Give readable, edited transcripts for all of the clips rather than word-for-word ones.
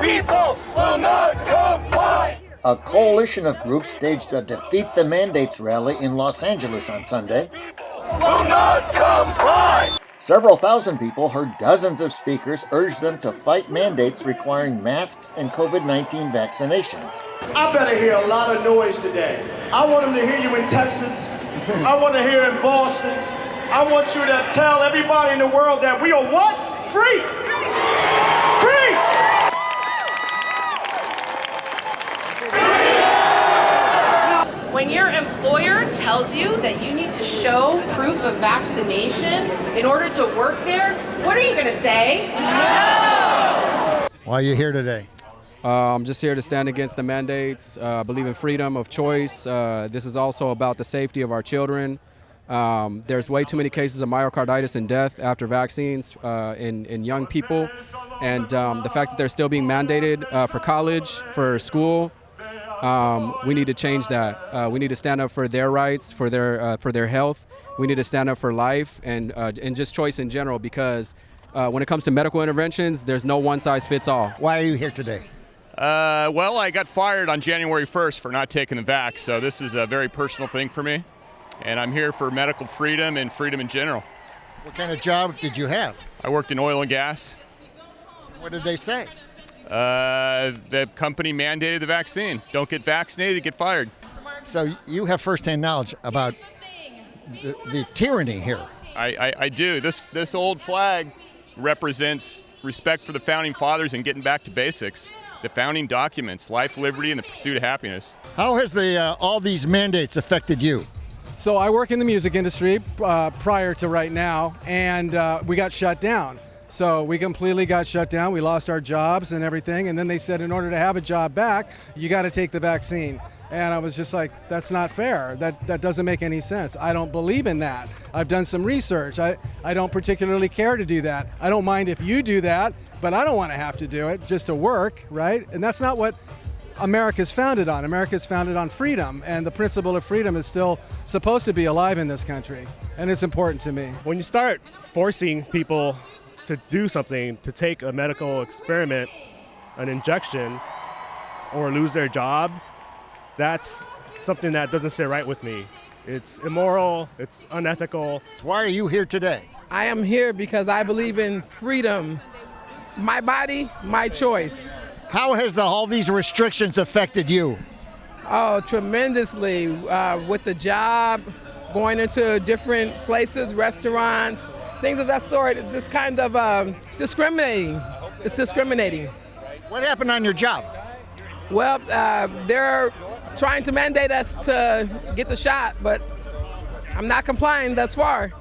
people will not comply. A coalition of groups staged a Defeat the Mandates rally in Los Angeles on Sunday. Will not comply. Several thousand people heard dozens of speakers urge them to fight mandates requiring masks and COVID-19 vaccinations. I better hear a lot of noise today. I want them to hear you in Texas. I want to hear in Boston. I want you to tell everybody in the world that we are what? Free! Free! When your employer tells you that you need to show proof of vaccination in order to work there, what are you going to say? No! Why are you here today? I'm just here to stand against the mandates, believe in freedom of choice. This is also about the safety of our children. There's way too many cases of myocarditis and death after vaccines in young people. And the fact that they're still being mandated for college, for school, we need to change that. We need to stand up for their rights, for their health. We need to stand up for life and just choice in general, because when it comes to medical interventions, there's no one size fits all. Why are you here today? Well, I got fired on January 1st for not taking the vax, so this is a very personal thing for me. And I'm here for medical freedom and freedom in general. What kind of job did you have? I worked in oil and gas. What did they say? The company mandated the vaccine. Don't get vaccinated, get fired. So you have firsthand knowledge about the tyranny here. I do. This old flag represents respect for the founding fathers and getting back to basics. The founding documents, life, liberty, and the pursuit of happiness. How has all these mandates affected you? So I work in the music industry prior to right now, and we got shut down. So we completely got shut down. We lost our jobs and everything. And then they said, in order to have a job back, you got to take the vaccine. And I was just like, that's not fair. That doesn't make any sense. I don't believe in that. I've done some research. I don't particularly care to do that. I don't mind if you do that, but I don't want to have to do it just to work, right? And that's not what America's founded on. America's founded on freedom, and the principle of freedom is still supposed to be alive in this country, and it's important to me. When you start forcing people to do something, to take a medical experiment, an injection, or lose their job, that's something that doesn't sit right with me. It's immoral, it's unethical. Why are you here today? I am here because I believe in freedom. My body, my choice. How has all these restrictions affected you? Oh, tremendously. With the job, going into different places, restaurants, things of that sort. It's just kind of discriminating. It's discriminating. What happened on your job? Well, they're trying to mandate us to get the shot, but I'm not complying thus far.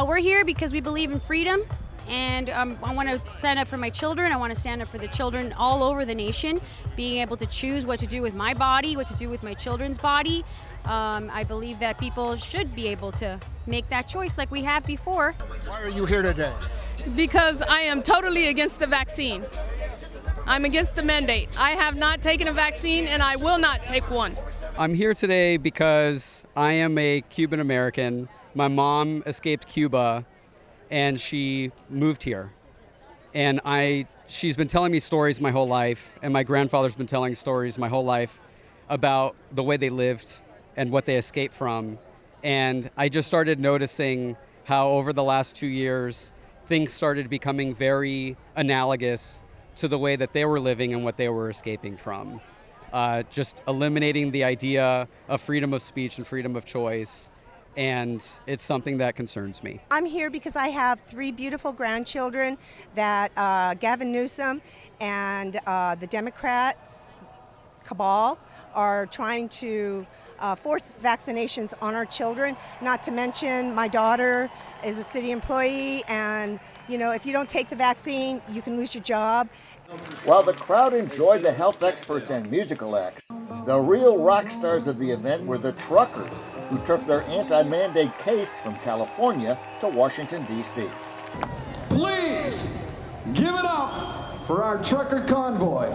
We're here because we believe in freedom, and I want to stand up for my children. I want to stand up for the children all over the nation, being able to choose what to do with my body, what to do with my children's body. I believe that people should be able to make that choice like we have before. Why are you here today? Because I am totally against the vaccine. I'm against the mandate. I have not taken a vaccine, and I will not take one. I'm here today because I am a Cuban American. My mom escaped Cuba, and she moved here. And she's been telling me stories my whole life, and my grandfather's been telling stories my whole life about the way they lived and what they escaped from. And I just started noticing how over the last 2 years, things started becoming very analogous to the way that they were living and what they were escaping from. Just eliminating the idea of freedom of speech and freedom of choice. And it's something that concerns me. I'm here because I have 3 beautiful grandchildren that Gavin Newsom and the Democrats cabal are trying to force vaccinations on our children. Not to mention my daughter is a city employee, and if you don't take the vaccine, you can lose your job. While the crowd enjoyed the health experts and musical acts, the real rock stars of the event were the truckers who took their anti-mandate case from California to Washington, D.C. Please give it up for our trucker convoy.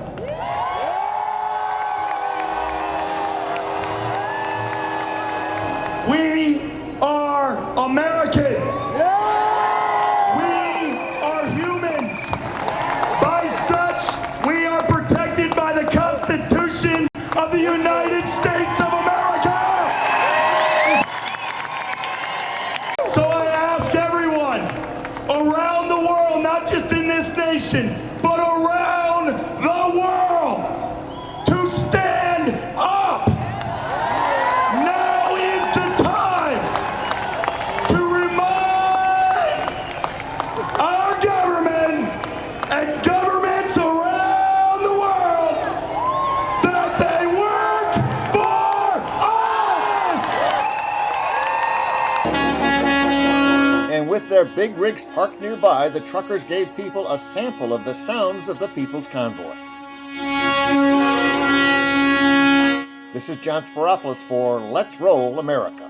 We are Americans. We are humans. By such, we are protected. nation, but around the world to stand up. Now is the time to remind our government and governments around the world that they work for us! And with their big rigs parked nearby, the truckers gave people a sample of the sounds of the People's Convoy. This is John Spiropoulos for Let's Roll America.